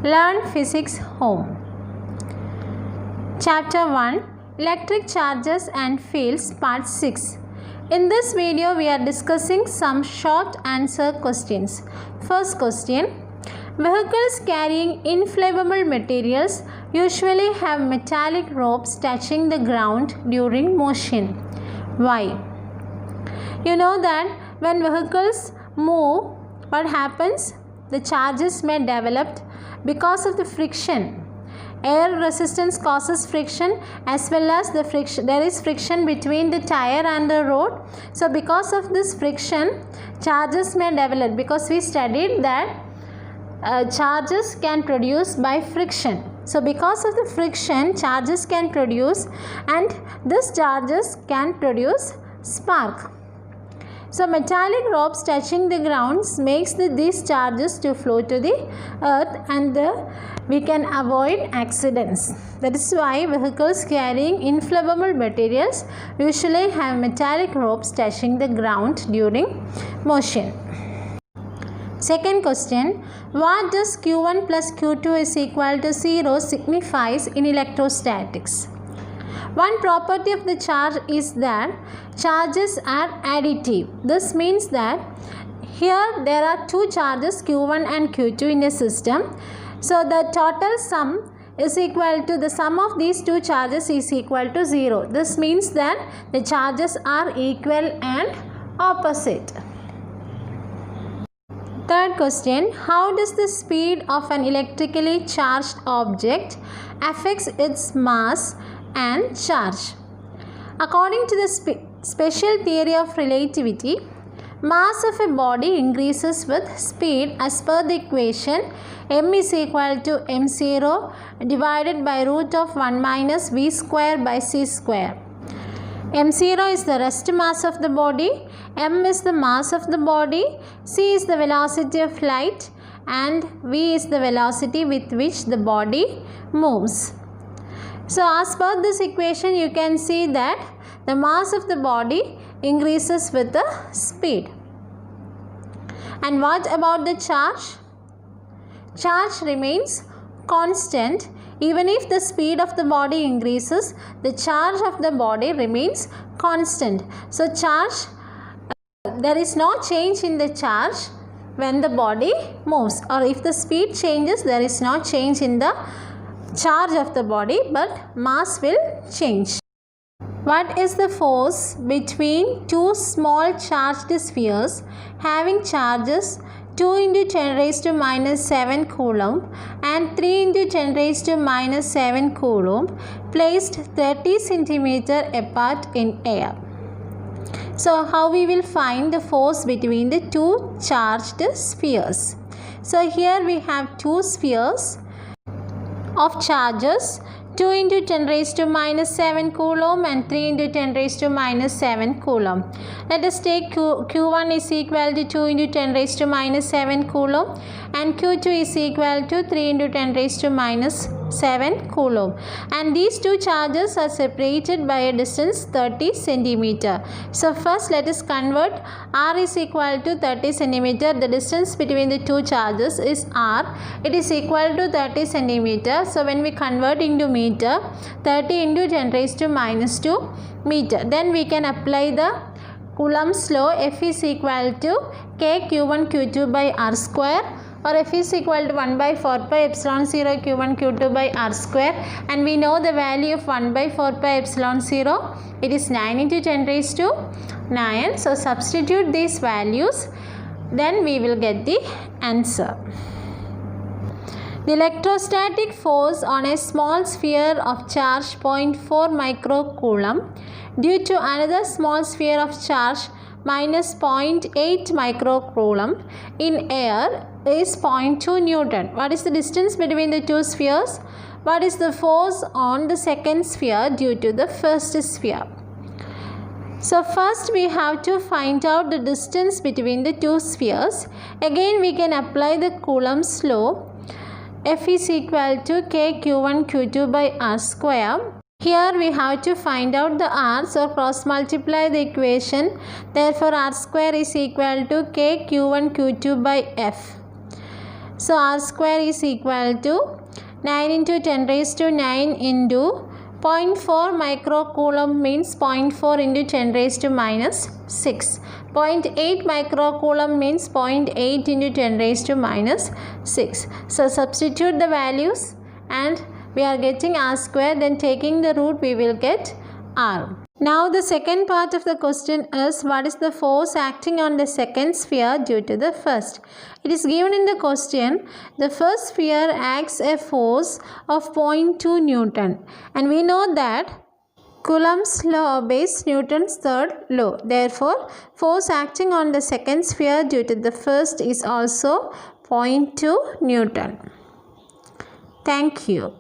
Learn Physics Home. Chapter 1, Electric Charges and Fields, Part 6. In this video, we are discussing some short answer questions. First question. Vehicles carrying inflammable materials usually have metallic ropes touching the ground during motion. Why? You know that when vehicles move, what happens? The charges may develop because of the friction. Air resistance causes friction, as well as the friction. There is friction between the tire and the road. So because of this friction, charges may develop, because we studied that charges can produce by friction. So because of the friction, charges can produce, and this charges can produce spark. So metallic ropes touching the ground makes these charges to flow to the earth, and we can avoid accidents. That is why vehicles carrying inflammable materials usually have metallic ropes touching the ground during motion. Second question. What does Q1 plus Q2 is equal to 0 signifies in electrostatics? One property of the charge is that charges are additive. This means that here there are two charges, Q1 and Q2, in a system. So the total sum is equal to the sum of these two charges is equal to 0. This means that the charges are equal and opposite. Third question. How does the speed of an electrically charged object affects its mass and charge? According to the special theory of relativity, mass of a body increases with speed as per the equation m is equal to m0 divided by root of 1 minus v square by c square. m0 is the rest mass of the body, m is the mass of the body, c is the velocity of light, and v is the velocity with which the body moves. So as per this equation, you can see that the mass of the body increases with the speed. And what about the charge? Charge remains constant. Even if the speed of the body increases, the charge of the body remains constant. So charge, there is no change in the charge when the body moves, or if the speed changes, there is no change in the charge of the body, but mass will change. What is the force between two small charged spheres having charges 2 into 10 raised to minus 7 coulomb and 3 into 10 raised to minus 7 coulomb placed 30 centimeter apart in air? So how we will find the force between the two charged spheres? So here we have two spheres of charges 2 into 10 raised to minus 7 coulomb and 3 into 10 raised to minus 7 coulomb. Let us take Q1 is equal to 2 into 10 raised to minus 7 coulomb and Q2 is equal to 3 into 10 raised to minus 7 coulomb. And these two charges are separated by a distance 30 centimeter. So first let us convert R is equal to 30 centimeter. The distance between the two charges is R. It is equal to 30 centimeter. So when we convert into meter, 30 into 10 raised to minus 2 meter. Then we can apply the Coulomb's law. F is equal to K Q1 Q2 by R square, or F is equal to 1 by 4 pi epsilon 0 Q1 Q2 by R square, and we know the value of 1 by 4 pi epsilon 0. It is 9 into 10 raised to 9. So substitute these values, then we will get the answer. The electrostatic force on a small sphere of charge 0.4 microcoulomb due to another small sphere of charge minus 0.8 microcoulomb in air is 0.2 Newton. What is the distance between the two spheres? What is the force on the second sphere due to the first sphere? So first we have to find out the distance between the two spheres. Again we can apply the Coulomb's law. F is equal to K Q1 Q2 by R square. Here we have to find out the r, so cross multiply the equation. Therefore r square is equal to k q1 q2 by f. So r square is equal to 9 into 10 raised to 9 into 0.4 microcoulomb means 0.4 into 10 raised to minus 6. 0.8 microcoulomb means 0.8 into 10 raised to minus 6. So substitute the values and we are getting r square, then taking the root we will get r. Now the second part of the question is, what is the force acting on the second sphere due to the first? It is given in the question, the first sphere acts a force of 0.2 Newton, and we know that Coulomb's law obeys Newton's third law. Therefore, force acting on the second sphere due to the first is also 0.2 Newton. Thank you.